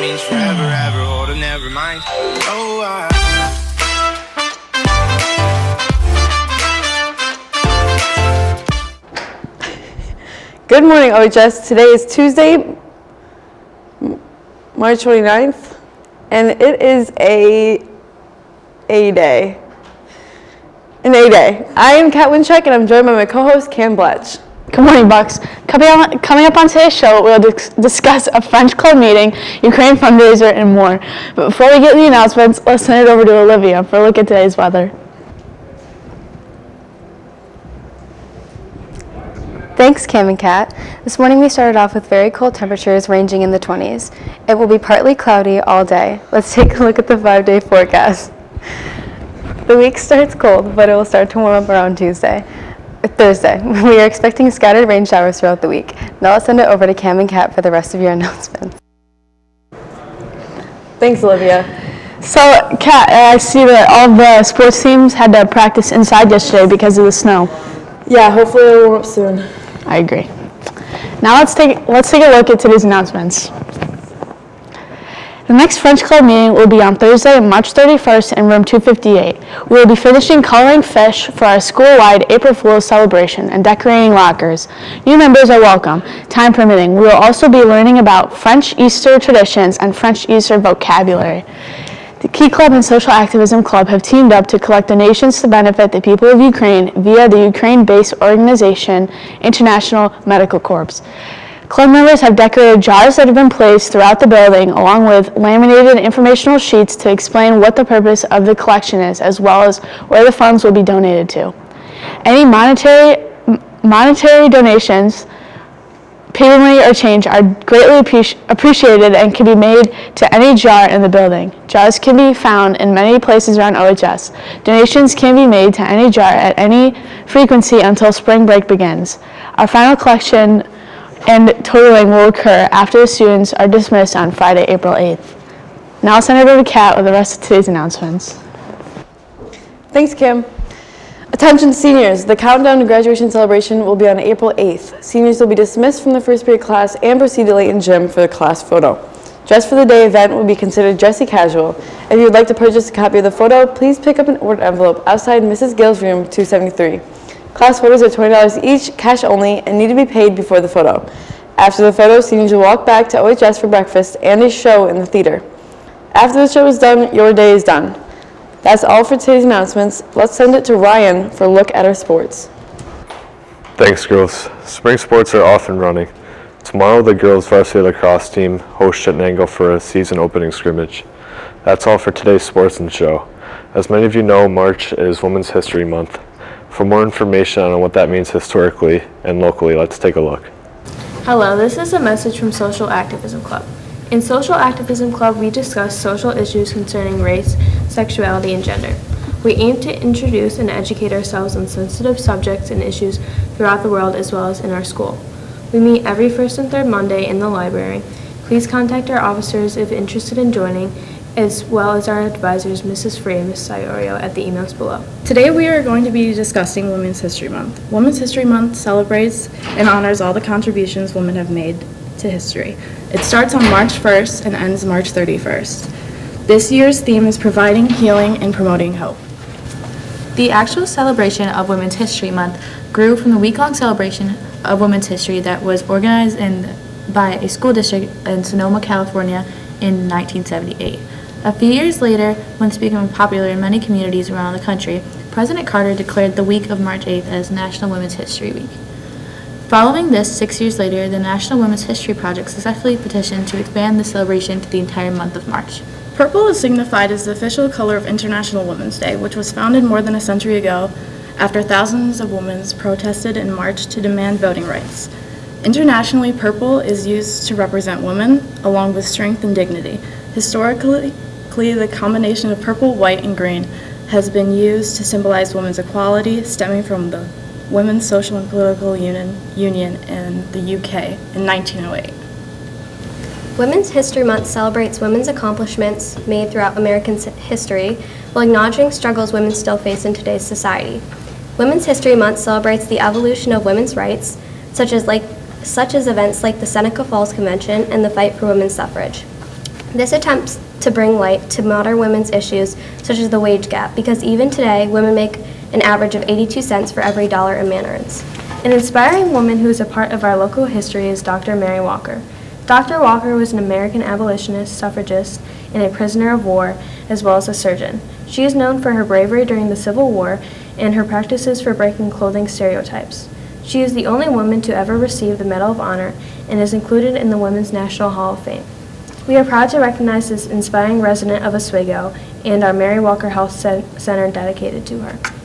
Means forever, ever, hold on, never mind. Oh, Good morning, OHS. Today is Tuesday, March 29th, and it is an A day. I am Kat Winchek, and I'm joined by my co-host, Cam Blatch. Good morning, Bucks. Coming up on today's show, we'll discuss a French club meeting, Ukraine fundraiser, and more. But before we get to the announcements, let's send it over to Olivia for a look at today's weather. Thanks, Cam and Kat. This morning we started off with very cold temperatures ranging in the 20s. It will be partly cloudy all day. Let's take a look at the 5-day forecast. The week starts cold, but it will start to warm up around Thursday. We are expecting scattered rain showers throughout the week. Now let's send it over to Cam and Kat for the rest of your announcements. Thanks, Olivia. So, Kat, I see that all the sports teams had to practice inside yesterday because of the snow. Yeah, hopefully it'll warm up soon. I agree. Now let's take a look at today's announcements. The next French Club meeting will be on Thursday, March 31st in room 258. We will be finishing coloring fish for our school-wide April Fool's celebration and decorating lockers. New members are welcome, time permitting. We will also be learning about French Easter traditions and French Easter vocabulary. The Key Club and Social Activism Club have teamed up to collect donations to benefit the people of Ukraine via the Ukraine-based organization International Medical Corps. Club members have decorated jars that have been placed throughout the building, along with laminated informational sheets to explain what the purpose of the collection is, as well as where the funds will be donated to. Any monetary donations, paper money or change, are greatly appreciated and can be made to any jar in the building. Jars can be found in many places around OHS. Donations can be made to any jar at any frequency until spring break begins. Our final collection and totaling will occur after the students are dismissed on Friday, April 8th. Now I'll send it over to Kat with the rest of today's announcements. Thanks, Kim. Attention seniors, the countdown to graduation celebration will be on April 8th. Seniors will be dismissed from the first period class and proceed to Layton Gym for the class photo. Dress for the day event will be considered dressy casual. If you would like to purchase a copy of the photo, please pick up an order envelope outside Mrs. Gill's room 273. Class photos are $20 each, cash only, and need to be paid before the photo. After the photo, seniors will walk back to OHS for breakfast and a show in the theater. After the show is done, your day is done. That's all for today's announcements. Let's send it to Ryan for a look at our sports. Thanks, girls. Spring sports are off and running. Tomorrow, the girls varsity lacrosse team hosts Chittenango for a season opening scrimmage. That's all for today's sports and show. As many of you know, March is Women's History Month. For more information on what that means historically and locally, let's take a look. Hello, this is a message from Social Activism Club. In Social Activism Club, we discuss social issues concerning race, sexuality, and gender. We aim to introduce and educate ourselves on sensitive subjects and issues throughout the world as well as in our school. We meet every first and third Monday in the library. Please contact our officers if interested in joining, as well as our advisors, Mrs. Frey and Ms. Siorio, at the emails below. Today we are going to be discussing Women's History Month. Women's History Month celebrates and honors all the contributions women have made to history. It starts on March 1st and ends March 31st. This year's theme is providing, healing, and promoting hope. The actual celebration of Women's History Month grew from the week-long celebration of women's history that was organized by a school district in Sonoma, California in 1978. A few years later, when it's become popular in many communities around the country, President Carter declared the week of March 8th as National Women's History Week. Following this, 6 years later, the National Women's History Project successfully petitioned to expand the celebration to the entire month of March. Purple is signified as the official color of International Women's Day, which was founded more than a century ago after thousands of women protested in March to demand voting rights. Internationally, purple is used to represent women, along with strength and dignity. Historically, the combination of purple, white, and green has been used to symbolize women's equality, stemming from the Women's Social and Political Union in the UK in 1908. Women's History Month celebrates women's accomplishments made throughout American history while acknowledging struggles women still face in today's society. Women's History Month celebrates the evolution of women's rights, such as events like the Seneca Falls Convention and the fight for women's suffrage. This attempts to bring light to modern women's issues such as the wage gap, because even today, women make an average of 82 cents for every dollar a man earns. An inspiring woman who is a part of our local history is Dr. Mary Walker. Dr. Walker was an American abolitionist, suffragist, and a prisoner of war, as well as a surgeon. She is known for her bravery during the Civil War and her practices for breaking clothing stereotypes. She is the only woman to ever receive the Medal of Honor and is included in the Women's National Hall of Fame. We are proud to recognize this inspiring resident of Oswego and our Mary Walker Health Center dedicated to her.